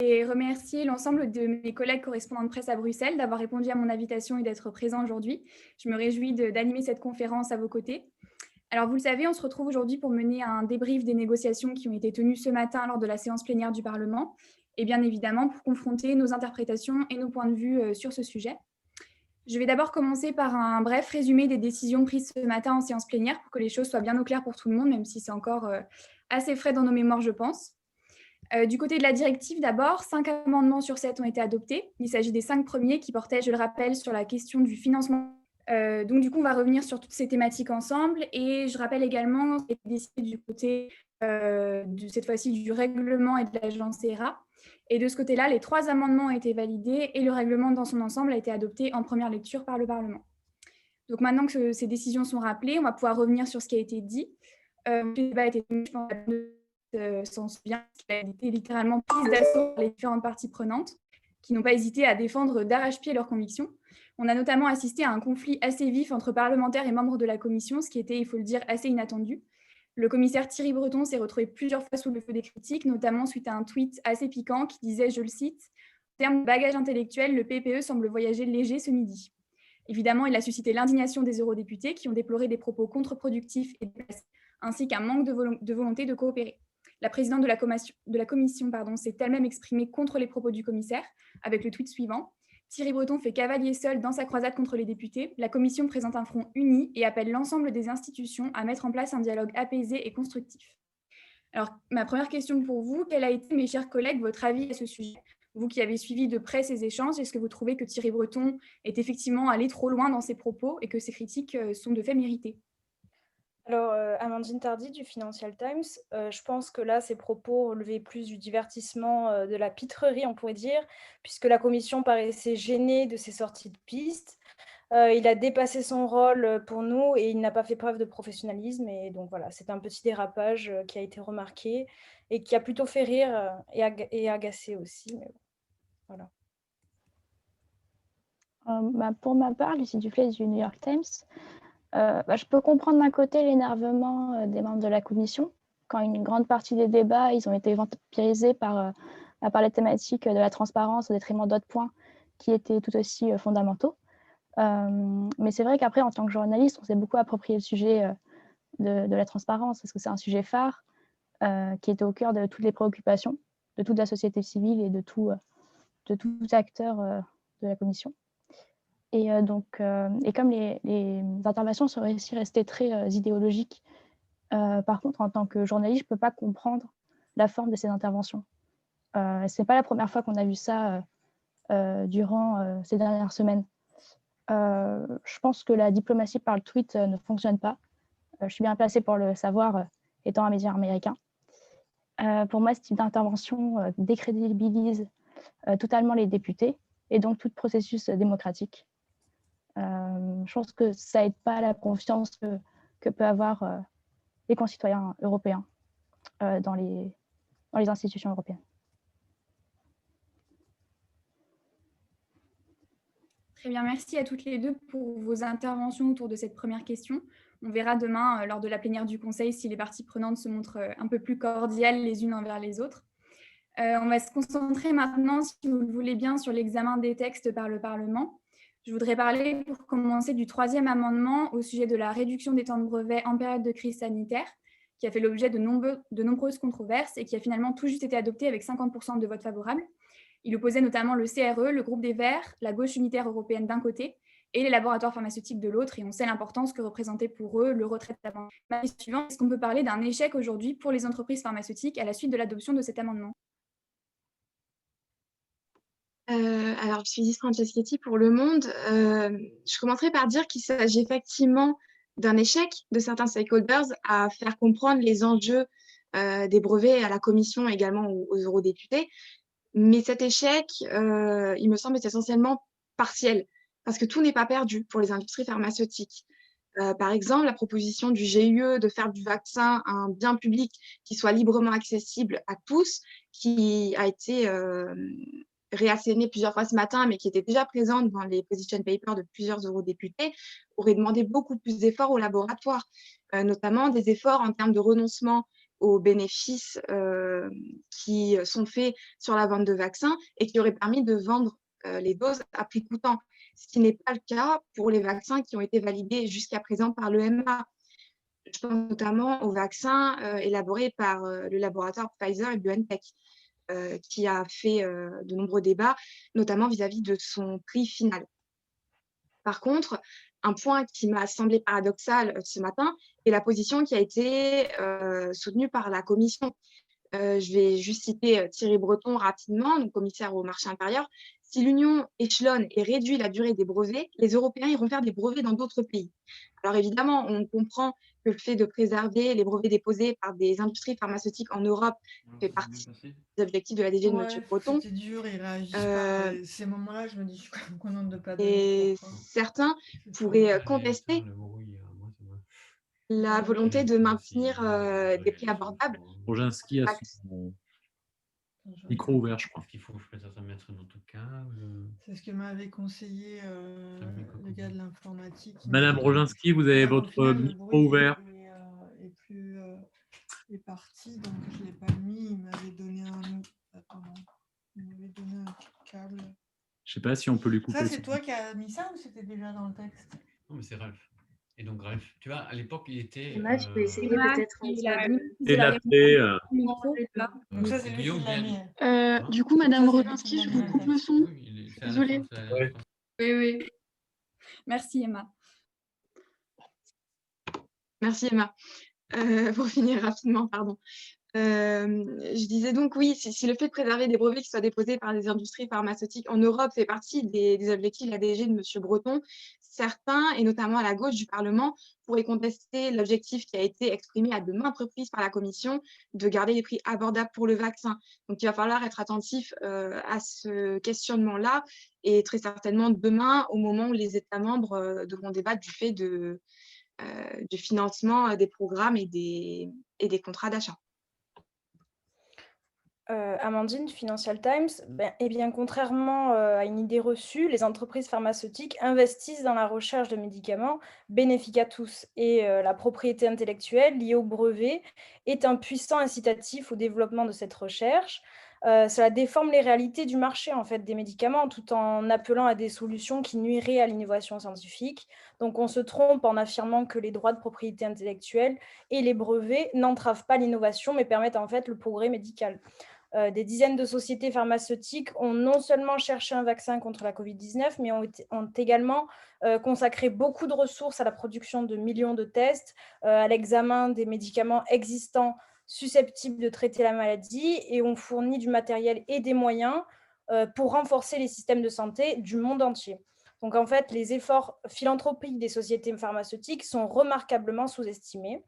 Et remercier l'ensemble de mes collègues correspondants de presse à Bruxelles d'avoir répondu à mon invitation et d'être présents aujourd'hui. Je me réjouis d'animer cette conférence à vos côtés. Alors, vous le savez, on se retrouve aujourd'hui pour mener un débrief des négociations qui ont été tenues ce matin lors de la séance plénière du Parlement et bien évidemment pour confronter nos interprétations et nos points de vue sur ce sujet. Je vais d'abord commencer par un bref résumé des décisions prises ce matin en séance plénière pour que les choses soient bien au clair pour tout le monde, même si c'est encore assez frais dans nos mémoires, je pense. Du côté de la directive, d'abord, 5 amendements sur 7 ont été adoptés. Il s'agit des 5 premiers qui portaient, je le rappelle, sur la question du financement. Donc, du coup, on va revenir sur toutes ces thématiques ensemble. Et je rappelle également, c'est décidé du côté, cette fois-ci, du règlement et de l'agence ERA. Et de ce côté-là, les 3 amendements ont été validés et le règlement dans son ensemble a été adopté en première lecture par le Parlement. Donc, maintenant que ces décisions sont rappelées, on va pouvoir revenir sur ce qui a été dit. Le débat a été tenu, je pense, s'en souvient, qu'il a été littéralement prise d'assaut par les différentes parties prenantes, qui n'ont pas hésité à défendre d'arrache-pied leurs convictions. On a notamment assisté à un conflit assez vif entre parlementaires et membres de la commission, ce qui était, il faut le dire, assez inattendu. Le commissaire Thierry Breton s'est retrouvé plusieurs fois sous le feu des critiques, notamment suite à un tweet assez piquant qui disait, je le cite, « En termes de bagage intellectuel, le PPE semble voyager léger ce midi ». Évidemment, il a suscité l'indignation des eurodéputés qui ont déploré des propos contre-productifs et déplacés, ainsi qu'un manque de volonté de coopérer. La présidente de la commission s'est elle-même exprimée contre les propos du commissaire, avec le tweet suivant. Thierry Breton fait cavalier seul dans sa croisade contre les députés. La commission présente un front uni et appelle l'ensemble des institutions à mettre en place un dialogue apaisé et constructif. Alors, ma première question pour vous, quel a été, mes chers collègues, votre avis à ce sujet? Vous qui avez suivi de près ces échanges, est-ce que vous trouvez que Thierry Breton est effectivement allé trop loin dans ses propos et que ses critiques sont de fait méritées? Alors, Amandine Tardy du Financial Times, je pense que là, ses propos relevaient plus du divertissement, de la pitrerie, on pourrait dire, puisque la commission paraissait gênée de ses sorties de piste. Il a dépassé son rôle, pour nous et il n'a pas fait preuve de professionnalisme et donc voilà, c'est un petit dérapage, qui a été remarqué et qui a plutôt fait rire, et agacé aussi, mais bon, voilà. Pour ma part, Lucie Duflay du New York Times, je peux comprendre d'un côté l'énervement des membres de la commission, quand une grande partie des débats, ils ont été vampirisés par les thématiques de la transparence au détriment d'autres points qui étaient tout aussi fondamentaux. Mais c'est vrai qu'après, en tant que journaliste, on s'est beaucoup approprié le sujet de la transparence, parce que c'est un sujet phare qui était au cœur de toutes les préoccupations de toute la société civile et de tout acteur de la commission. Et comme les interventions sont aussi restées très idéologiques, par contre, en tant que journaliste, je ne peux pas comprendre la forme de ces interventions. Ce n'est pas la première fois qu'on a vu ça durant ces dernières semaines. Je pense que la diplomatie par le tweet ne fonctionne pas. Je suis bien placée pour le savoir, étant un média américain. Pour moi, ce type d'intervention décrédibilise totalement les députés et donc tout processus démocratique. Je pense que ça n'aide pas la confiance que peuvent avoir les concitoyens européens dans les institutions européennes. Très bien, merci à toutes les deux pour vos interventions autour de cette première question. On verra demain, lors de la plénière du Conseil, si les parties prenantes se montrent un peu plus cordiales les unes envers les autres. On va se concentrer maintenant, si vous le voulez bien, sur l'examen des textes par le Parlement. Je voudrais parler, pour commencer, du 3e amendement au sujet de la réduction des temps de brevet en période de crise sanitaire, qui a fait l'objet de nombreuses controverses et qui a finalement tout juste été adopté avec 50% de votes favorables. Il opposait notamment le CRE, le groupe des Verts, la gauche unitaire européenne d'un côté et les laboratoires pharmaceutiques de l'autre, et on sait l'importance que représentait pour eux le retrait de la. Ma question suivante, est-ce qu'on peut parler d'un échec aujourd'hui pour les entreprises pharmaceutiques à la suite de l'adoption de cet amendement? Alors, je suis Isis Franceschetti pour Le Monde. Je commencerai par dire qu'il s'agit effectivement d'un échec de certains stakeholders à faire comprendre les enjeux des brevets à la Commission et également aux eurodéputés. Mais cet échec, il me semble, est essentiellement partiel, parce que tout n'est pas perdu pour les industries pharmaceutiques. Par exemple, la proposition du GUE de faire du vaccin un bien public qui soit librement accessible à tous, qui a été réassénée plusieurs fois ce matin, mais qui était déjà présente dans les position papers de plusieurs eurodéputés, aurait demandé beaucoup plus d'efforts aux laboratoires, notamment des efforts en termes de renoncement aux bénéfices qui sont faits sur la vente de vaccins et qui auraient permis de vendre les doses à prix coûtant, ce qui n'est pas le cas pour les vaccins qui ont été validés jusqu'à présent par l'EMA. Je pense notamment aux vaccins élaborés par le laboratoire Pfizer et BioNTech, qui a fait de nombreux débats, notamment vis-à-vis de son prix final. Par contre, un point qui m'a semblé paradoxal ce matin est la position qui a été soutenue par la Commission. Je vais juste citer Thierry Breton rapidement, donc commissaire au marché intérieur. Si l'Union échelonne et réduit la durée des brevets, les Européens iront faire des brevets dans d'autres pays. Alors évidemment, on comprend que le fait de préserver les brevets déposés par des industries pharmaceutiques en Europe fait partie des objectifs de la DG de M. Breton. C'était dur, ils réagissent pas. Et ces moments-là, je me dis, je suis quand même contente de ne pas Et certains pourraient contester la volonté de maintenir des prix abordables. Roginski a son micro ouvert, je crois. Est-ce qu'il faut peut-être mettre un autre cas C'est ce que m'avait conseillé le gars de l'informatique. Madame Roginski, vous avez votre micro ouvert. Est parti, donc je ne l'ai pas mis. Il m'avait donné un autre. Attends, il m'avait donné un petit câble. Je ne sais pas si on peut lui couper. Ça, c'est toi qui as mis ça ou c'était déjà dans le texte? Non, mais c'est Ralph. Et donc, Ralph, tu vois, à l'époque, il était. Emma, tu peux essayer peut-être. Et la clé. Donc, ça, c'est lui qui l'a mis. Du coup, Madame Roginski, je vous coupe le son. Désolée. Oui. Merci, Emma. Merci, Emma. Pour finir rapidement, pardon. Je disais donc, oui, si le fait de préserver des brevets qui soient déposés par des industries pharmaceutiques en Europe fait partie des objectifs de la DG de M. Breton, certains, et notamment à la gauche du Parlement, pourraient contester l'objectif qui a été exprimé à de maintes reprises par la Commission de garder les prix abordables pour le vaccin. Donc, il va falloir être attentif à ce questionnement-là et très certainement demain, au moment où les États membres devront débattre du fait du financement des programmes et des contrats d'achat. Amandine, du Financial Times, eh bien, contrairement à une idée reçue, les entreprises pharmaceutiques investissent dans la recherche de médicaments bénéfiques à tous. Et la propriété intellectuelle liée au brevet est un puissant incitatif au développement de cette recherche. Cela déforme les réalités du marché en fait, des médicaments tout en appelant à des solutions qui nuiraient à l'innovation scientifique. Donc on se trompe en affirmant que les droits de propriété intellectuelle et les brevets n'entravent pas l'innovation mais permettent en fait le progrès médical. Des dizaines de sociétés pharmaceutiques ont non seulement cherché un vaccin contre la Covid-19, mais ont également consacré beaucoup de ressources à la production de millions de tests, à l'examen des médicaments existants susceptibles de traiter la maladie et ont fourni du matériel et des moyens pour renforcer les systèmes de santé du monde entier. Donc en fait, les efforts philanthropiques des sociétés pharmaceutiques sont remarquablement sous-estimés.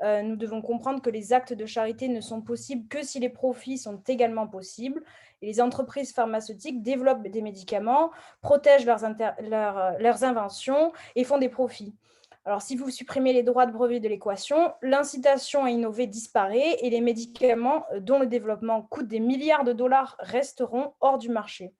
Nous devons comprendre que les actes de charité ne sont possibles que si les profits sont également possibles. Et les entreprises pharmaceutiques développent des médicaments, protègent leurs inventions et font des profits. Alors, si vous supprimez les droits de brevet de l'équation, l'incitation à innover disparaît et les médicaments dont le développement coûte des milliards de dollars resteront hors du marché.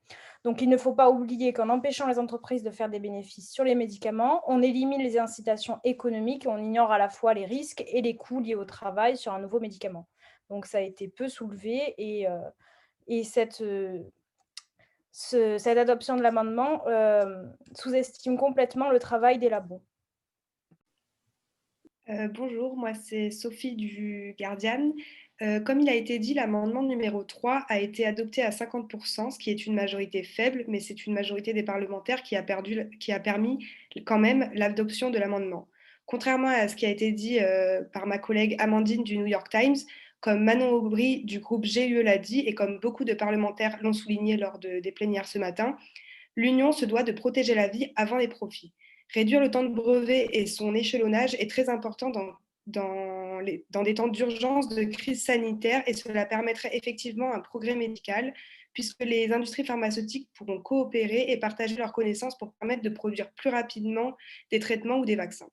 Donc, il ne faut pas oublier qu'en empêchant les entreprises de faire des bénéfices sur les médicaments, on élimine les incitations économiques et on ignore à la fois les risques et les coûts liés au travail sur un nouveau médicament. Donc, ça a été peu soulevé et cette adoption de l'amendement sous-estime complètement le travail des labos. Bonjour, moi c'est Sophie du Guardian. Comme il a été dit, l'amendement numéro 3 a été adopté à 50%, ce qui est une majorité faible, mais c'est une majorité des parlementaires qui a permis quand même l'adoption de l'amendement. Contrairement à ce qui a été dit par ma collègue Amandine du New York Times, comme Manon Aubry du groupe GUE l'a dit et comme beaucoup de parlementaires l'ont souligné lors des plénières ce matin, l'Union se doit de protéger la vie avant les profits. Réduire le temps de brevet et son échelonnage est très important dans des temps d'urgence, de crise sanitaire, et cela permettrait effectivement un progrès médical puisque les industries pharmaceutiques pourront coopérer et partager leurs connaissances pour permettre de produire plus rapidement des traitements ou des vaccins.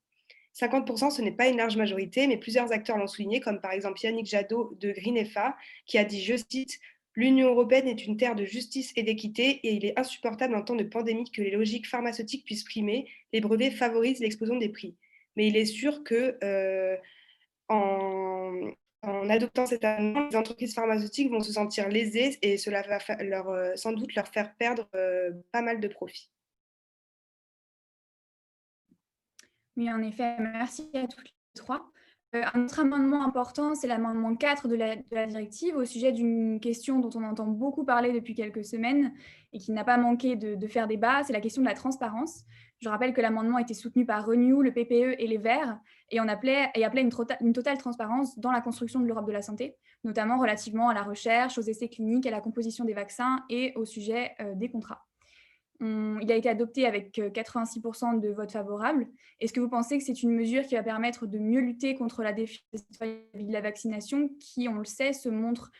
50%, ce n'est pas une large majorité, mais plusieurs acteurs l'ont souligné, comme par exemple Yannick Jadot de GreenEFA, qui a dit, je cite, « L'Union européenne est une terre de justice et d'équité et il est insupportable en temps de pandémie que les logiques pharmaceutiques puissent primer. Les brevets favorisent l'explosion des prix. » Mais il est sûr que en En adoptant cet amendement, les entreprises pharmaceutiques vont se sentir lésées et cela va sans doute leur faire perdre pas mal de profits. Oui, en effet, merci à toutes les trois. Un autre amendement important, c'est l'amendement 4 de la directive au sujet d'une question dont on entend beaucoup parler depuis quelques semaines et qui n'a pas manqué de faire débat, c'est la question de la transparence. Je rappelle que l'amendement était soutenu par Renew, le PPE et les Verts et appelait une totale transparence dans la construction de l'Europe de la santé, notamment relativement à la recherche, aux essais cliniques, à la composition des vaccins et au sujet des contrats. Il a été adopté avec 86% de votes favorables. Est-ce que vous pensez que c'est une mesure qui va permettre de mieux lutter contre la défiance des citoyens vis-à-vis de la vaccination qui, on le sait, se montre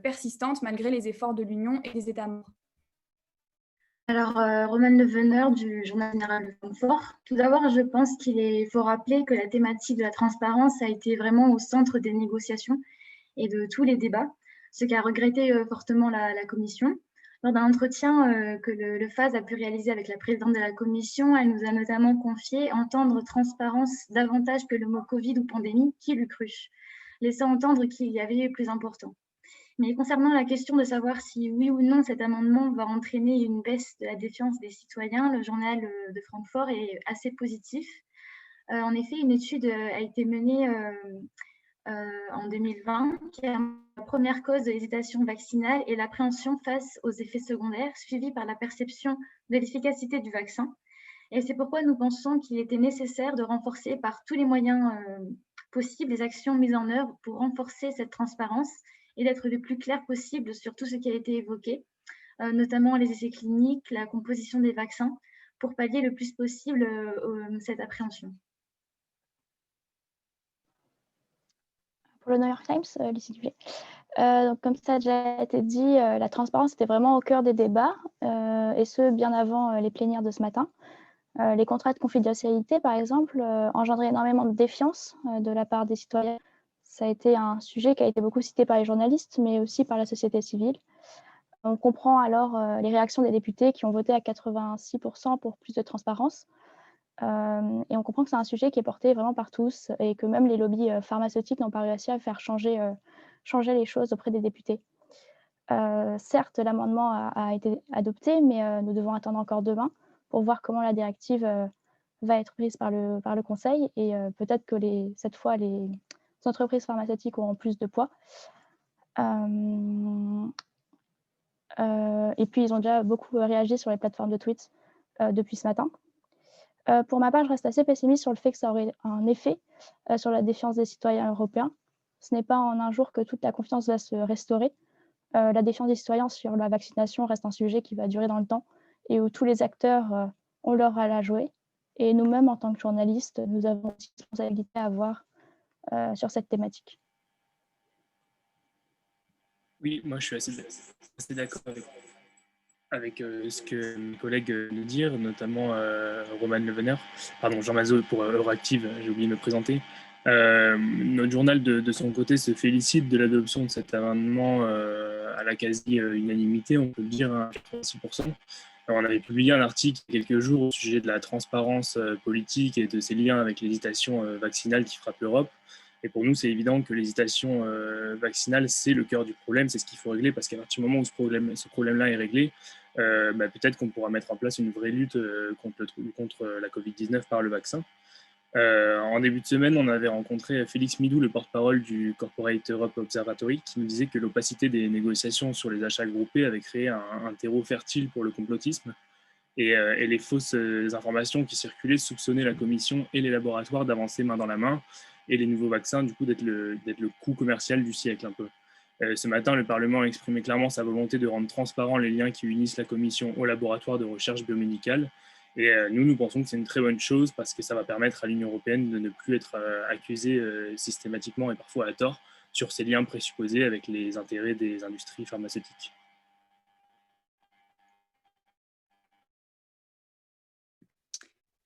persistante malgré les efforts de l'Union et des États membres? Alors, Romane Le Veneur du Journal Général de Francfort. Tout d'abord, je pense qu'il faut rappeler que la thématique de la transparence a été vraiment au centre des négociations et de tous les débats, ce qu'a regretté fortement la Commission. Lors d'un entretien que le FAS a pu réaliser avec la présidente de la Commission, elle nous a notamment confié entendre transparence davantage que le mot Covid ou pandémie, qui l'eût cru, laissant entendre qu'il y avait eu plus important. Mais concernant la question de savoir si oui ou non cet amendement va entraîner une baisse de la défiance des citoyens, le journal de Francfort est assez positif. En effet, une étude a été menée en 2020 qui a la première cause de l'hésitation vaccinale et l'appréhension face aux effets secondaires, suivie par la perception de l'efficacité du vaccin. Et c'est pourquoi nous pensons qu'il était nécessaire de renforcer par tous les moyens possibles les actions mises en œuvre pour renforcer cette transparence et d'être le plus clair possible sur tout ce qui a été évoqué, notamment les essais cliniques, la composition des vaccins, pour pallier le plus possible cette appréhension. Pour le New York Times, Lucie Duflé. Donc, comme ça a déjà été dit, la transparence était vraiment au cœur des débats, et ce, bien avant les plénières de ce matin. Les contrats de confidentialité, par exemple, engendraient énormément de défiance de la part des citoyens. Ça a été un sujet qui a été beaucoup cité par les journalistes, mais aussi par la société civile. On comprend alors les réactions des députés qui ont voté à 86% pour plus de transparence. Et on comprend que c'est un sujet qui est porté vraiment par tous et que même les lobbies pharmaceutiques n'ont pas réussi à faire changer les choses auprès des députés. Certes, l'amendement a été adopté, mais nous devons attendre encore demain pour voir comment la directive va être prise par le Conseil et peut-être que cette fois, les entreprises pharmaceutiques auront plus de poids. Et puis, ils ont déjà beaucoup réagi sur les plateformes de tweets depuis ce matin. Pour ma part, je reste assez pessimiste sur le fait que ça aurait un effet sur la défiance des citoyens européens. Ce n'est pas en un jour que toute la confiance va se restaurer. La défiance des citoyens sur la vaccination reste un sujet qui va durer dans le temps et où tous les acteurs ont leur rôle à jouer. Et nous-mêmes, en tant que journalistes, nous avons aussi une responsabilité à avoir sur cette thématique. Oui, moi je suis assez d'accord avec ce que mes collègues nous disent, notamment Romane Le Veneur, pardon, Jean Mazot pour Euractiv, j'ai oublié de me présenter. Notre journal, de son côté, se félicite de l'adoption de cet amendement à la quasi-unanimité, on peut le dire, à 86%. Alors, on avait publié un article il y a quelques jours au sujet de la transparence politique et de ses liens avec l'hésitation vaccinale qui frappe l'Europe. Et pour nous, c'est évident que l'hésitation vaccinale, c'est le cœur du problème, c'est ce qu'il faut régler, parce qu'à partir du moment où ce problème-là est réglé, peut-être qu'on pourra mettre en place une vraie lutte contre la Covid-19 par le vaccin. En début de semaine, on avait rencontré Félix Midou, le porte-parole du Corporate Europe Observatory, qui nous disait que l'opacité des négociations sur les achats groupés avait créé un terreau fertile pour le complotisme. Et les fausses informations qui circulaient soupçonnaient la Commission et les laboratoires d'avancer main dans la main, et les nouveaux vaccins, du coup, d'être le coup commercial du siècle un peu. Ce matin, le Parlement a exprimé clairement sa volonté de rendre transparents les liens qui unissent la Commission aux laboratoires de recherche biomédicale. Et nous pensons que c'est une très bonne chose parce que ça va permettre à l'Union européenne de ne plus être accusée systématiquement et parfois à tort sur ces liens présupposés avec les intérêts des industries pharmaceutiques.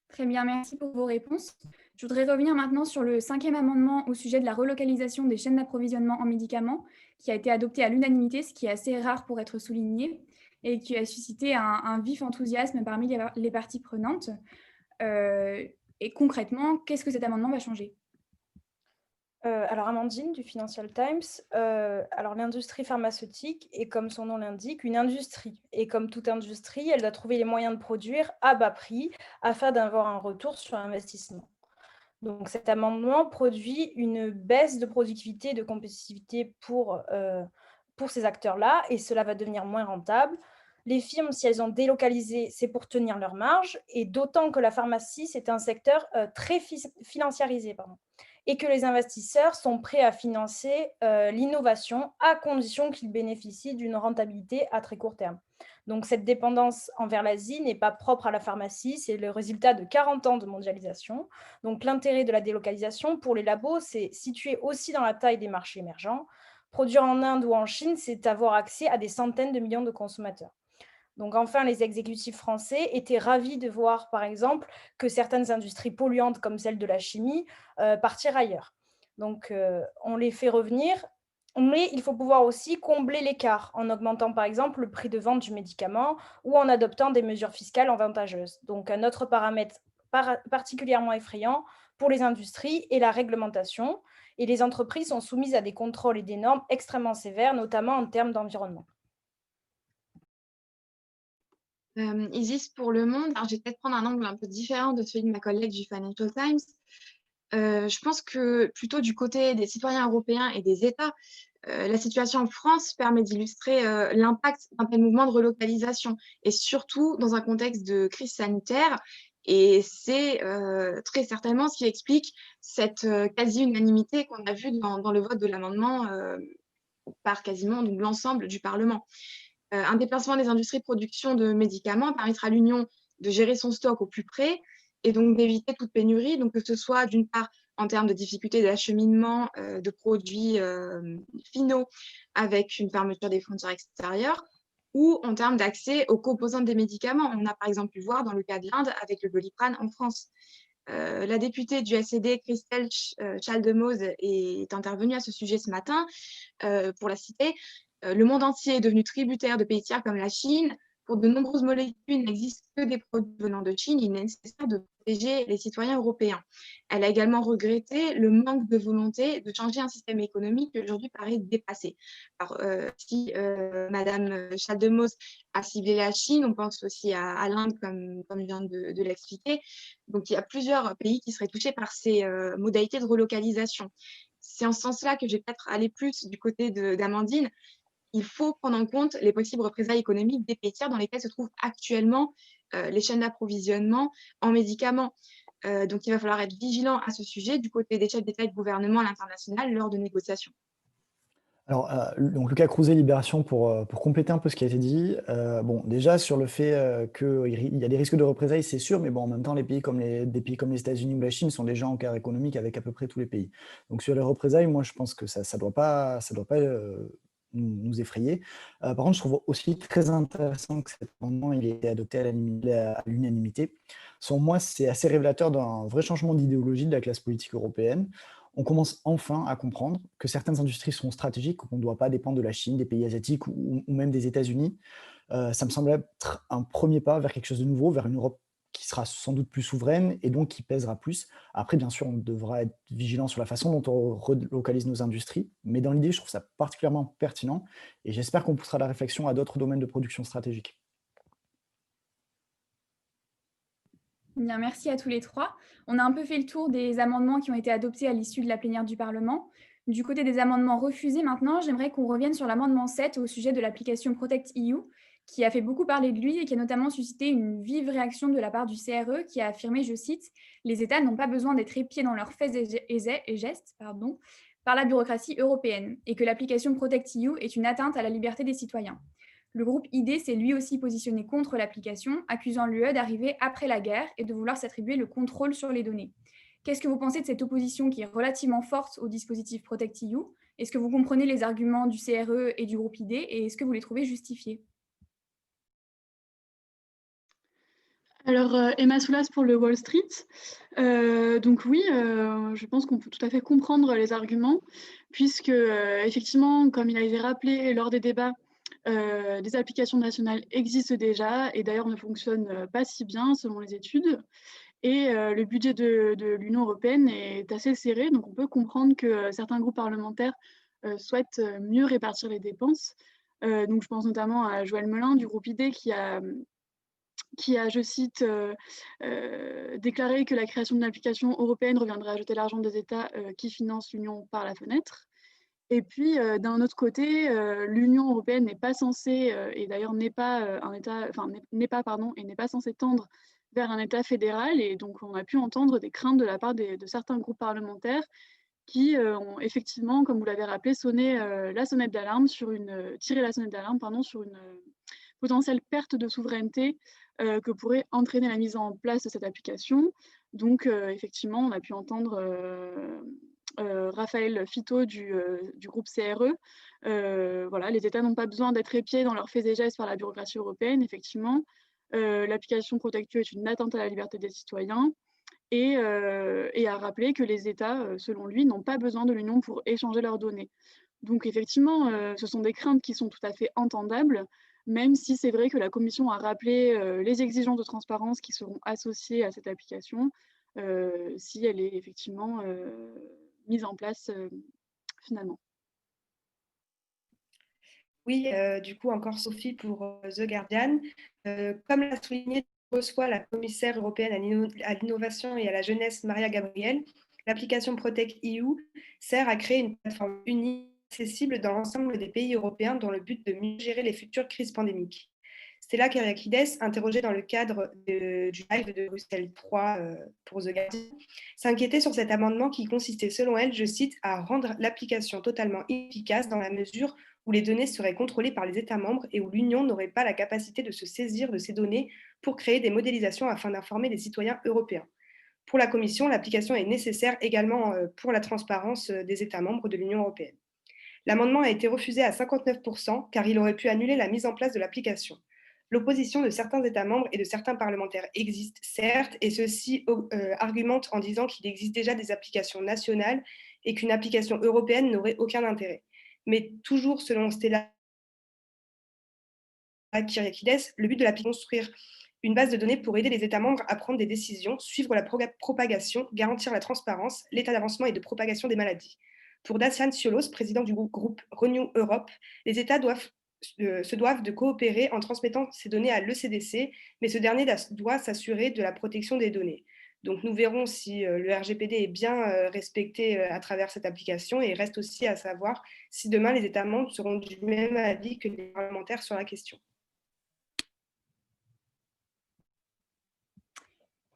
Très bien, merci pour vos réponses. Je voudrais revenir maintenant sur le 5e amendement au sujet de la relocalisation des chaînes d'approvisionnement en médicaments, qui a été adopté à l'unanimité, ce qui est assez rare pour être souligné, et qui a suscité un vif enthousiasme parmi les parties prenantes. Et concrètement, qu'est-ce que cet amendement va changer ? Alors Amandine du Financial Times, alors l'industrie pharmaceutique est, comme son nom l'indique, une industrie. Et comme toute industrie, elle doit trouver les moyens de produire à bas prix afin d'avoir un retour sur investissement. Donc cet amendement produit une baisse de productivité et de compétitivité pour ces acteurs-là, et cela va devenir moins rentable. Les firmes, si elles ont délocalisé, c'est pour tenir leur marge, et d'autant que la pharmacie, c'est un secteur très financiarisé, et que les investisseurs sont prêts à financer l'innovation à condition qu'ils bénéficient d'une rentabilité à très court terme. Donc cette dépendance envers l'Asie n'est pas propre à la pharmacie, c'est le résultat de 40 ans de mondialisation. Donc l'intérêt de la délocalisation pour les labos, c'est situé aussi dans la taille des marchés émergents. Produire en Inde ou en Chine, c'est avoir accès à des centaines de millions de consommateurs. Donc enfin, les exécutifs français étaient ravis de voir, par exemple, que certaines industries polluantes, comme celle de la chimie, partir ailleurs. Donc on les fait revenir, mais il faut pouvoir aussi combler l'écart en augmentant, par exemple, le prix de vente du médicament ou en adoptant des mesures fiscales avantageuses. Donc un autre paramètre particulièrement effrayant pour les industries est la réglementation. Et les entreprises sont soumises à des contrôles et des normes extrêmement sévères, notamment en termes d'environnement. Isis pour Le Monde. Alors, je vais peut-être prendre un angle un peu différent de celui de ma collègue du Financial Times. Je pense que plutôt du côté des citoyens européens et des États, la situation en France permet d'illustrer l'impact d'un tel mouvement de relocalisation, et surtout dans un contexte de crise sanitaire. Et c'est très certainement ce qui explique cette quasi-unanimité qu'on a vue dans le vote de l'amendement par quasiment l'ensemble du Parlement. Un déplacement des industries de production de médicaments permettra à l'Union de gérer son stock au plus près et donc d'éviter toute pénurie, donc que ce soit d'une part en termes de difficultés d'acheminement de produits finaux avec une fermeture des frontières extérieures, ou en termes d'accès aux composantes des médicaments. On a par exemple pu voir dans le cas de l'Inde avec le Doliprane en France. La députée du SED, Christelle Schaldemose, est intervenue à ce sujet ce matin pour la citer. Le monde entier est devenu tributaire de pays tiers comme la Chine. Pour de nombreuses molécules, il n'existe que des produits venant de Chine. Il est nécessaire de protéger les citoyens européens. Elle a également regretté le manque de volonté de changer un système économique qui aujourd'hui paraît dépassé. Alors, si Madame Schaldemose a ciblé la Chine, on pense aussi à l'Inde, comme je viens de l'expliquer. Donc, il y a plusieurs pays qui seraient touchés par ces modalités de relocalisation. C'est en ce sens-là que je vais peut-être aller plus du côté d'Amandine. Il faut prendre en compte les possibles représailles économiques des pays tiers dans lesquels se trouvent actuellement les chaînes d'approvisionnement en médicaments. Donc, il va falloir être vigilant à ce sujet du côté des chefs d'État et de gouvernement à l'international lors de négociations. Alors, donc Lucas Crouzet, Libération, pour compléter un peu ce qui a été dit. Bon, déjà, sur le fait qu'il y a des risques de représailles, c'est sûr, mais bon, en même temps, des pays comme les États-Unis ou la Chine sont déjà en guerre économique avec à peu près tous les pays. Donc, sur les représailles, moi, je pense que ça ne doit pas nous effrayer. Par contre, je trouve aussi très intéressant que cet amendement ait été adopté à l'unanimité. Selon moi, c'est assez révélateur d'un vrai changement d'idéologie de la classe politique européenne. On commence enfin à comprendre que certaines industries sont stratégiques, qu'on ne doit pas dépendre de la Chine, des pays asiatiques ou même des États-Unis. Ça me semble être un premier pas vers quelque chose de nouveau, vers une Europe qui sera sans doute plus souveraine et donc qui pèsera plus. Après, bien sûr, on devra être vigilant sur la façon dont on relocalise nos industries, mais dans l'idée, je trouve ça particulièrement pertinent et j'espère qu'on poussera la réflexion à d'autres domaines de production stratégique. Bien, merci à tous les trois. On a un peu fait le tour des amendements qui ont été adoptés à l'issue de la plénière du Parlement. Du côté des amendements refusés maintenant, j'aimerais qu'on revienne sur l'amendement 7 au sujet de l'application Protect EU, qui a fait beaucoup parler de lui et qui a notamment suscité une vive réaction de la part du CRE, qui a affirmé, je cite, « Les États n'ont pas besoin d'être épiés dans leurs faits et gestes par la bureaucratie européenne et que l'application Protect EU est une atteinte à la liberté des citoyens. » Le groupe ID s'est lui aussi positionné contre l'application, accusant l'UE d'arriver après la guerre et de vouloir s'attribuer le contrôle sur les données. Qu'est-ce que vous pensez de cette opposition qui est relativement forte au dispositif Protect EU? Est-ce que vous comprenez les arguments du CRE et du groupe ID et est-ce que vous les trouvez justifiés? Alors, Emma Soulas pour le Wall Street. Donc oui, je pense qu'on peut tout à fait comprendre les arguments, puisque effectivement, comme il a été rappelé lors des débats, des applications nationales existent déjà et d'ailleurs ne fonctionnent pas si bien selon les études. Et le budget de l'Union européenne est assez serré, donc on peut comprendre que certains groupes parlementaires souhaitent mieux répartir les dépenses. Donc je pense notamment à Joël Melin du groupe ID qui a, je cite, déclaré que la création d'une application européenne reviendrait à jeter l'argent des États qui financent l'Union par la fenêtre. Et puis, d'un autre côté, l'Union européenne n'est pas censée, et d'ailleurs n'est pas un État, enfin n'est pas, pardon, et n'est pas censée tendre vers un État fédéral. Et donc, on a pu entendre des craintes de la part de certains groupes parlementaires qui ont effectivement, comme vous l'avez rappelé, tiré la sonnette d'alarme sur une potentielle perte de souveraineté que pourrait entraîner la mise en place de cette application. Donc, effectivement, on a pu entendre Raphaël Fito du groupe CRE. Voilà, les États n'ont pas besoin d'être épiés dans leurs faits et gestes par la bureaucratie européenne, effectivement. L'application Protectio est une atteinte à la liberté des citoyens et à rappeler que les États, selon lui, n'ont pas besoin de l'Union pour échanger leurs données. Donc effectivement, ce sont des craintes qui sont tout à fait entendables, même si c'est vrai que la Commission a rappelé les exigences de transparence qui seront associées à cette application, si elle est effectivement mise en place finalement. Oui, du coup, encore Sophie pour The Guardian. Comme l'a souligné reçoit la commissaire européenne à l'innovation et à la jeunesse, Maria Gabriel, l'application Protect EU sert à créer une plateforme unique accessible dans l'ensemble des pays européens dans le but de mieux gérer les futures crises pandémiques. Stella Kyriakides, interrogée dans le cadre du live de Bruxelles 3 pour The Guardian, s'inquiétait sur cet amendement qui consistait, selon elle, je cite, à rendre l'application totalement inefficace dans la mesure où les données seraient contrôlées par les États membres et où l'Union n'aurait pas la capacité de se saisir de ces données pour créer des modélisations afin d'informer les citoyens européens. Pour la Commission, l'application est nécessaire également pour la transparence des États membres de l'Union européenne. L'amendement a été refusé à 59% car il aurait pu annuler la mise en place de l'application. L'opposition de certains États membres et de certains parlementaires existe, certes, et ceux-ci argumentent en disant qu'il existe déjà des applications nationales et qu'une application européenne n'aurait aucun intérêt. Mais toujours selon Stella Kyriakides, le but de l'application est de construire une base de données pour aider les États membres à prendre des décisions, suivre la propagation, garantir la transparence, l'état d'avancement et de propagation des maladies. Pour Dacian Ciolos, président du groupe Renew Europe, les États se doivent de coopérer en transmettant ces données à l'ECDC, mais ce dernier doit s'assurer de la protection des données. Donc nous verrons si le RGPD est bien respecté à travers cette application, et il reste aussi à savoir si demain les États membres seront du même avis que les parlementaires sur la question.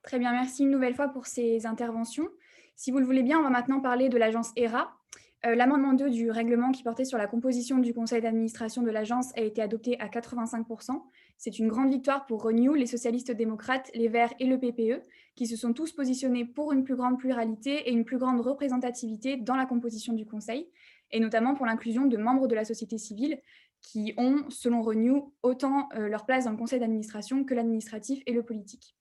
Très bien, merci une nouvelle fois pour ces interventions. Si vous le voulez bien, on va maintenant parler de l'agence HERA. L'amendement 2 du règlement qui portait sur la composition du conseil d'administration de l'agence a été adopté à 85%. C'est une grande victoire pour Renew, les socialistes démocrates, les Verts et le PPE, qui se sont tous positionnés pour une plus grande pluralité et une plus grande représentativité dans la composition du conseil, et notamment pour l'inclusion de membres de la société civile qui ont, selon Renew, autant leur place dans le conseil d'administration que l'administratif et le politique.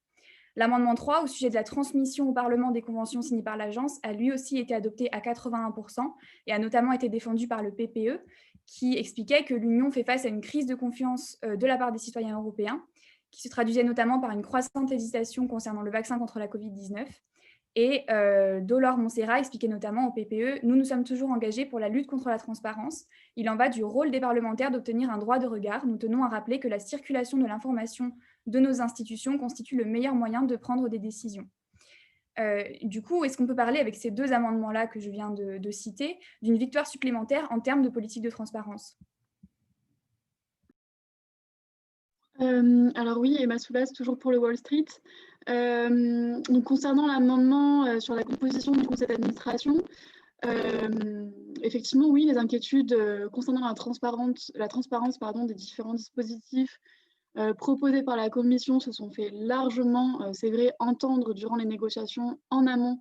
L'amendement 3, au sujet de la transmission au Parlement des conventions signées par l'agence, a lui aussi été adopté à 81% et a notamment été défendu par le PPE, qui expliquait que l'Union fait face à une crise de confiance de la part des citoyens européens, qui se traduisait notamment par une croissante hésitation concernant le vaccin contre la Covid-19. Et Dolore Montserrat expliquait notamment au PPE « Nous nous sommes toujours engagés pour la lutte contre la transparence. Il en va du rôle des parlementaires d'obtenir un droit de regard. Nous tenons à rappeler que la circulation de l'information de nos institutions constitue le meilleur moyen de prendre des décisions. » Du coup, est-ce qu'on peut parler avec ces deux amendements-là que je viens de citer d'une victoire supplémentaire en termes de politique de transparence? Alors oui, Emma Soulas, toujours pour le Wall Street. Donc concernant l'amendement sur la composition du conseil d'administration, effectivement, oui, les inquiétudes concernant la transparence des différents dispositifs proposés par la Commission se sont fait largement, c'est vrai, entendre durant les négociations en amont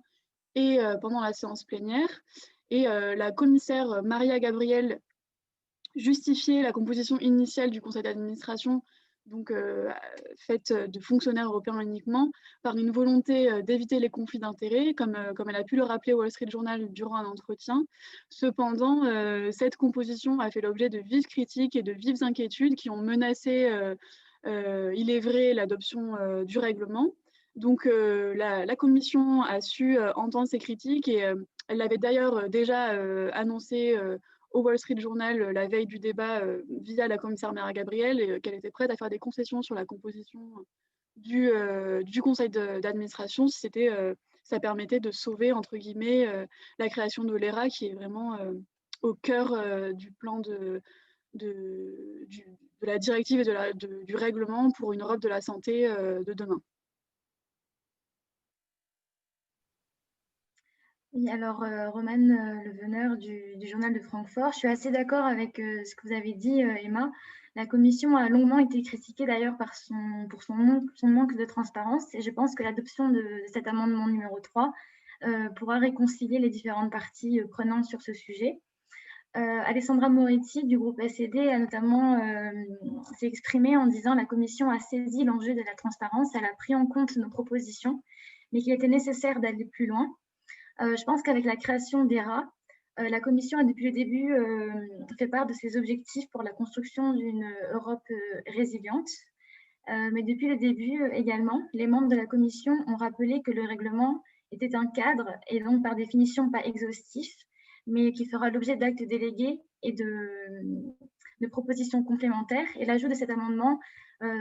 et pendant la séance plénière. Et la commissaire Maria Gabriel justifiait la composition initiale du conseil d'administration, donc faite de fonctionnaires européens uniquement, par une volonté d'éviter les conflits d'intérêts, comme elle a pu le rappeler au Wall Street Journal durant un entretien. Cependant, cette composition a fait l'objet de vives critiques et de vives inquiétudes qui ont menacé, il est vrai, l'adoption du règlement. Donc, la commission a su entendre ces critiques et elle l'avait d'ailleurs déjà annoncé au Wall Street Journal la veille du débat via la commissaire Mara Gabriel et qu'elle était prête à faire des concessions sur la composition du conseil d'administration si ça permettait de sauver, entre guillemets, la création de l'ERA qui est vraiment au cœur du plan de la directive et du règlement pour une Europe de la santé de demain. Oui, alors Romane Leveneur du Journal de Francfort, je suis assez d'accord avec ce que vous avez dit, Emma. La commission a longuement été critiquée d'ailleurs pour son manque de transparence et je pense que l'adoption de cet amendement numéro 3 pourra réconcilier les différentes parties prenantes sur ce sujet. Alessandra Moretti du groupe SED a notamment s'est exprimée en disant « La commission a saisi l'enjeu de la transparence, elle a pris en compte nos propositions, mais qu'il était nécessaire d'aller plus loin. » Je pense qu'avec la création d'ERA, la Commission a depuis le début fait part de ses objectifs pour la construction d'une Europe résiliente. Mais depuis le début également, les membres de la Commission ont rappelé que le règlement était un cadre et donc par définition pas exhaustif, mais qui fera l'objet d'actes délégués et de propositions complémentaires. Et l'ajout de cet amendement,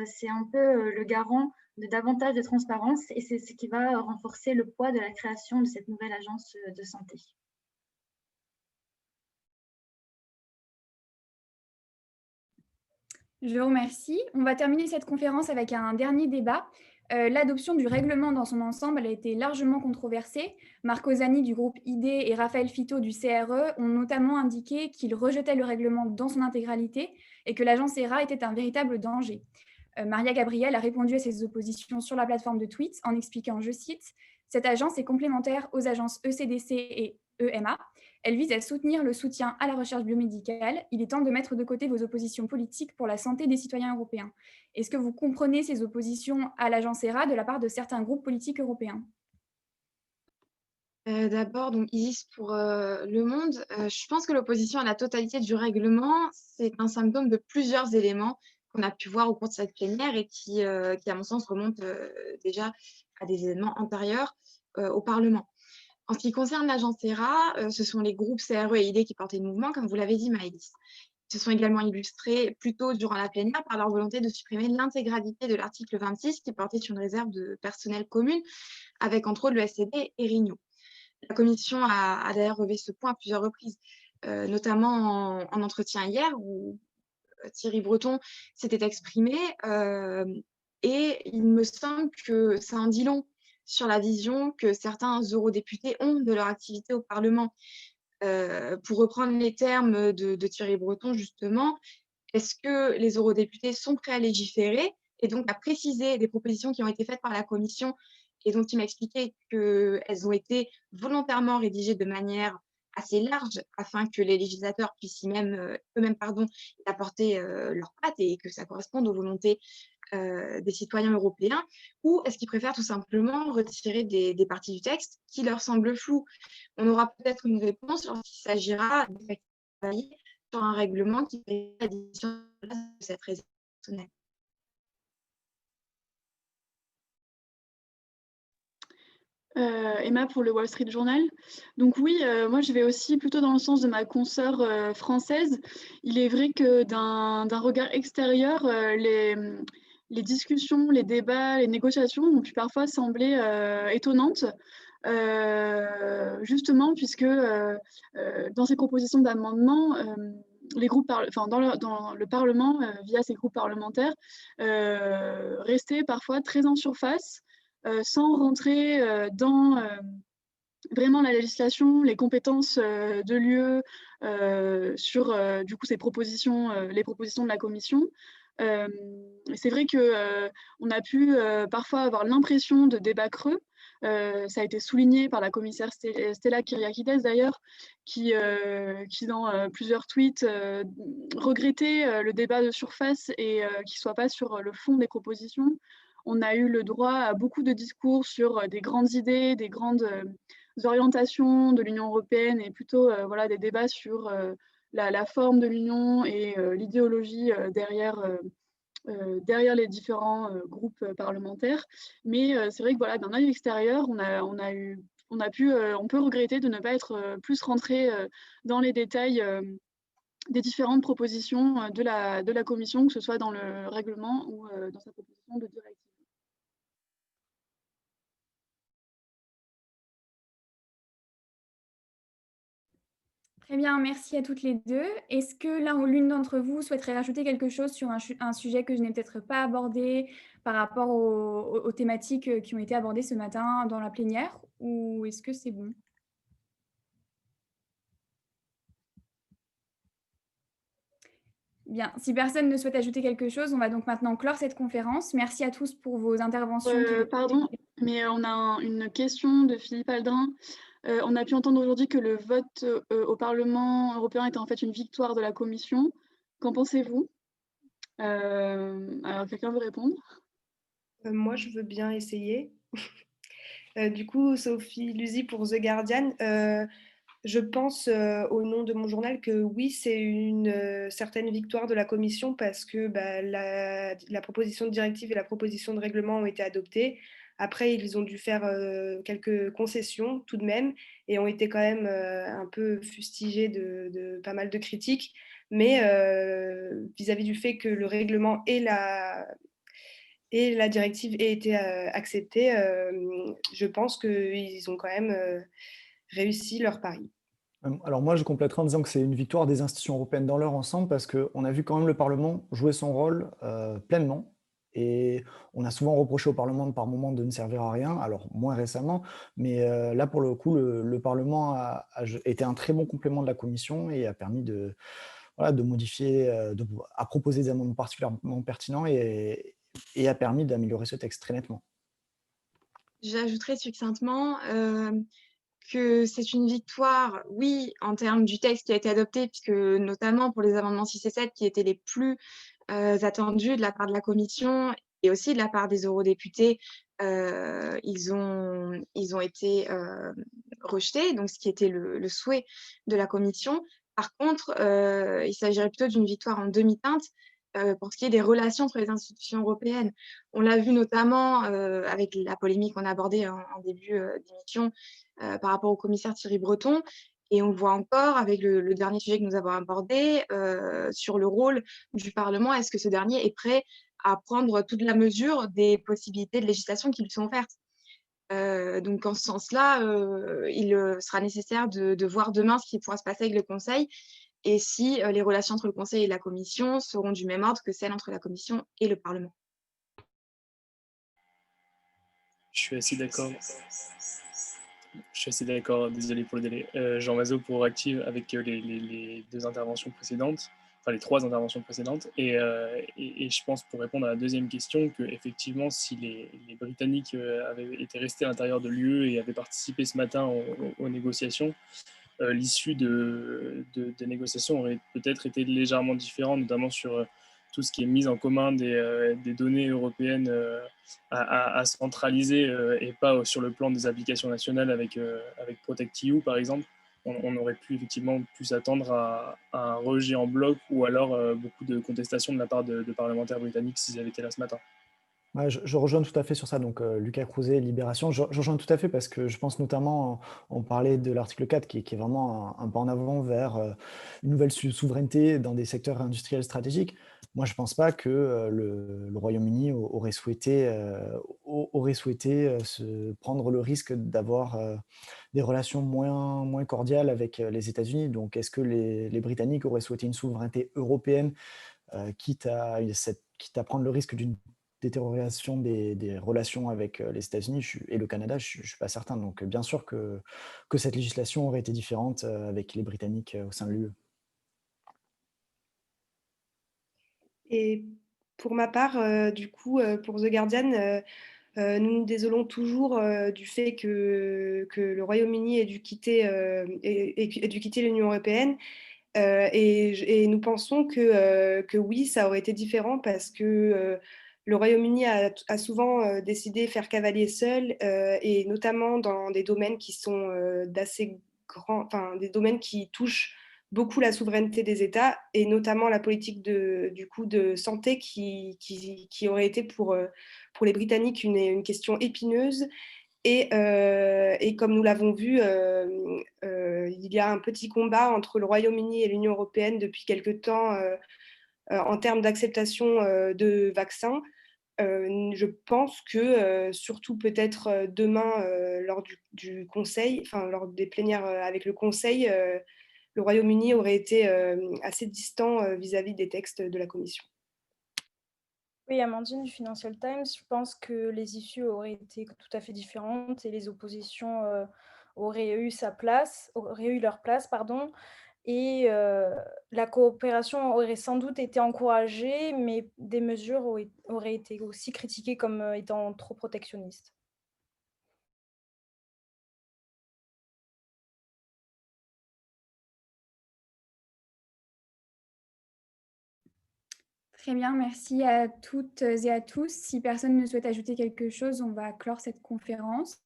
c'est un peu le garant de davantage de transparence et c'est ce qui va renforcer le poids de la création de cette nouvelle agence de santé. Je vous remercie. On va terminer cette conférence avec un dernier débat. L'adoption du règlement dans son ensemble a été largement controversée. Marco Zanni du groupe ID et Raphaël Fito du CRE ont notamment indiqué qu'ils rejetaient le règlement dans son intégralité et que l'agence ERA était un véritable danger. Maria Gabriel a répondu à ces oppositions sur la plateforme de tweets en expliquant, je cite, « Cette agence est complémentaire aux agences ECDC et EMA. Elle vise à soutenir le soutien à la recherche biomédicale. Il est temps de mettre de côté vos oppositions politiques pour la santé des citoyens européens. » Est-ce que vous comprenez ces oppositions à l'agence ERA de la part de certains groupes politiques européens? D'abord, donc Isis pour Le Monde, je pense que l'opposition à la totalité du règlement, c'est un symptôme de plusieurs éléments qu'on a pu voir au cours de cette plénière et qui à mon sens, remontent déjà à des événements antérieurs au Parlement. En ce qui concerne l'agence ERA, ce sont les groupes CRE et ID qui portaient le mouvement, comme vous l'avez dit, Maëlys. Ils se sont également illustrés plus tôt durant la plénière par leur volonté de supprimer l'intégralité de l'article 26 qui portait sur une réserve de personnel commune avec entre autres le SCD et Renew. La Commission a d'ailleurs relevé ce point à plusieurs reprises, notamment en entretien hier où Thierry Breton s'était exprimé et il me semble que ça en dit long sur la vision que certains eurodéputés ont de leur activité au Parlement. Pour reprendre les termes de Thierry Breton, justement, est-ce que les eurodéputés sont prêts à légiférer et donc à préciser des propositions qui ont été faites par la Commission et dont il m'a expliqué qu'elles ont été volontairement rédigées de manière assez large afin que les législateurs puissent eux-mêmes y apporter leur patte et que ça corresponde aux volontés des citoyens européens, ou est-ce qu'ils préfèrent tout simplement retirer des parties du texte qui leur semblent floues? On aura peut-être une réponse lorsqu'il s'agira de travailler sur un règlement qui fait l'addition de cette réserve personnelle. Emma pour le Wall Street Journal. Donc oui, moi je vais aussi plutôt dans le sens de ma consoeur française. Il est vrai que d'un regard extérieur, les discussions, les débats, les négociations ont pu parfois sembler étonnantes. Justement, puisque dans ces propositions d'amendement, les groupes dans le Parlement, via ces groupes parlementaires, restaient parfois très en surface, sans rentrer dans vraiment la législation, les compétences de l'UE sur du coup les propositions de la Commission. C'est vrai qu'on a pu parfois avoir l'impression de débats creux. Ça a été souligné par la commissaire Stella Kyriakides d'ailleurs, qui dans plusieurs tweets regrettait le débat de surface et qui ne soit pas sur le fond des propositions. On a eu le droit à beaucoup de discours sur des grandes idées, des grandes orientations de l'Union européenne et plutôt voilà, des débats sur la forme de l'Union et l'idéologie derrière derrière les différents groupes parlementaires. Mais c'est vrai que voilà, d'un œil extérieur, on peut regretter de ne pas être plus rentré dans les détails des différentes propositions de la commission, que ce soit dans le règlement ou dans sa proposition de directive. Très bien, merci à toutes les deux. Est-ce que l'un ou l'une d'entre vous souhaiterait rajouter quelque chose sur un sujet que je n'ai peut-être pas abordé par rapport aux thématiques qui ont été abordées ce matin dans la plénière, ou est-ce que c'est bon? Bien, si personne ne souhaite ajouter quelque chose, on va donc maintenant clore cette conférence. Merci à tous pour vos interventions. Pardon, mais on a une question de Philippe Aldrin. On a pu entendre aujourd'hui que le vote au Parlement européen était en fait une victoire de la Commission. Qu'en pensez-vous? Alors, quelqu'un veut répondre? Moi, je veux bien essayer. Du coup, Sophie Luzy pour The Guardian. Je pense au nom de mon journal que oui, c'est une certaine victoire de la Commission parce que la proposition de directive et la proposition de règlement ont été adoptées. Après, ils ont dû faire quelques concessions tout de même et ont été quand même un peu fustigés de pas mal de critiques. Mais vis-à-vis du fait que le règlement et la directive aient été acceptées, je pense qu'ils ont quand même réussi leur pari. Alors moi, je compléterai en disant que c'est une victoire des institutions européennes dans leur ensemble parce qu'on a vu quand même le Parlement jouer son rôle pleinement. Et on a souvent reproché au Parlement par moment de ne servir à rien, alors moins récemment, mais là pour le coup, le Parlement a été un très bon complément de la Commission et a permis de modifier, à proposer des amendements particulièrement pertinents et a permis d'améliorer ce texte très nettement. J'ajouterais succinctement que c'est une victoire, oui, en termes du texte qui a été adopté, puisque notamment pour les amendements 6 et 7 qui étaient les plus attendus de la part de la Commission et aussi de la part des eurodéputés, ils ont été rejetés, donc ce qui était le souhait de la Commission. Par contre, il s'agirait plutôt d'une victoire en demi-teinte pour ce qui est des relations entre les institutions européennes. On l'a vu notamment avec la polémique qu'on a abordée en début d'émission par rapport au commissaire Thierry Breton. Et on le voit encore avec le dernier sujet que nous avons abordé sur le rôle du Parlement. Est-ce que ce dernier est prêt à prendre toute la mesure des possibilités de législation qui lui sont offertes? Donc, en ce sens-là, il sera nécessaire de voir demain ce qui pourra se passer avec le Conseil et si les relations entre le Conseil et la Commission seront du même ordre que celles entre la Commission et le Parlement. Je suis assez d'accord. Désolé pour le délai. Jean Mazot pour Euractiv avec les deux interventions précédentes, enfin les trois interventions précédentes. Et je pense, pour répondre à la deuxième question, qu'effectivement, si les Britanniques avaient été restés à l'intérieur de l'UE et avaient participé ce matin aux négociations, l'issue des négociations aurait peut-être été légèrement différente, notamment sur tout ce qui est mise en commun des données européennes à centraliser et pas sur le plan des applications nationales avec ProtectEU par exemple. On aurait pu effectivement s'attendre à un rejet en bloc ou alors beaucoup de contestations de la part de parlementaires britanniques s'ils avaient été là ce matin. Ouais, je rejoins tout à fait sur ça, donc Lucas Crouzet, Libération, je rejoins tout à fait parce que je pense notamment, on parlait de l'article 4 qui est vraiment un pas en avant vers une nouvelle souveraineté dans des secteurs industriels stratégiques. Moi, je ne pense pas que le Royaume-Uni aurait souhaité prendre le risque d'avoir des relations moins cordiales avec les États-Unis. Donc, est-ce que les Britanniques auraient souhaité une souveraineté européenne, quitte à prendre le risque d'une détérioration des relations avec les États-Unis et le Canada, je ne suis pas certain. Donc, bien sûr que cette législation aurait été différente avec les Britanniques au sein de l'UE. Et pour ma part, du coup, pour The Guardian, nous nous désolons toujours du fait que le Royaume-Uni ait dû quitter l'Union européenne. Et nous pensons que oui, ça aurait été différent parce que le Royaume-Uni a souvent décidé de faire cavalier seul, et notamment dans des domaines qui sont d'assez grands, enfin des domaines qui touchent beaucoup la souveraineté des États et notamment la politique du coup, de santé qui aurait été pour les Britanniques une question épineuse. Et comme nous l'avons vu, il y a un petit combat entre le Royaume-Uni et l'Union européenne depuis quelque temps en termes d'acceptation de vaccins. Je pense que, surtout peut-être demain, lors du Conseil, enfin lors des plénières avec le Conseil, le Royaume-Uni aurait été assez distant vis-à-vis des textes de la Commission. Oui, Amandine du Financial Times, je pense que les issues auraient été tout à fait différentes et les oppositions auraient eu leur place, pardon. Et la coopération aurait sans doute été encouragée, mais des mesures auraient été aussi critiquées comme étant trop protectionnistes. Très bien, merci à toutes et à tous. Si personne ne souhaite ajouter quelque chose, on va clore cette conférence.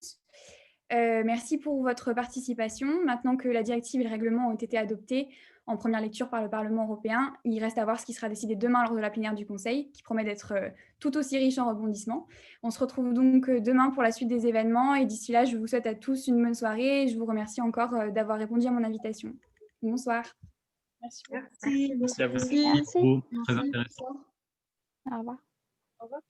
Merci pour votre participation. Maintenant que la directive et le règlement ont été adoptés en première lecture par le Parlement européen, il reste à voir ce qui sera décidé demain lors de la plénière du Conseil, qui promet d'être tout aussi riche en rebondissements. On se retrouve donc demain pour la suite des événements et d'ici là, je vous souhaite à tous une bonne soirée et je vous remercie encore d'avoir répondu à mon invitation. Bonsoir. Merci. Merci à vous. Merci. Très intéressant. Au revoir. Au revoir.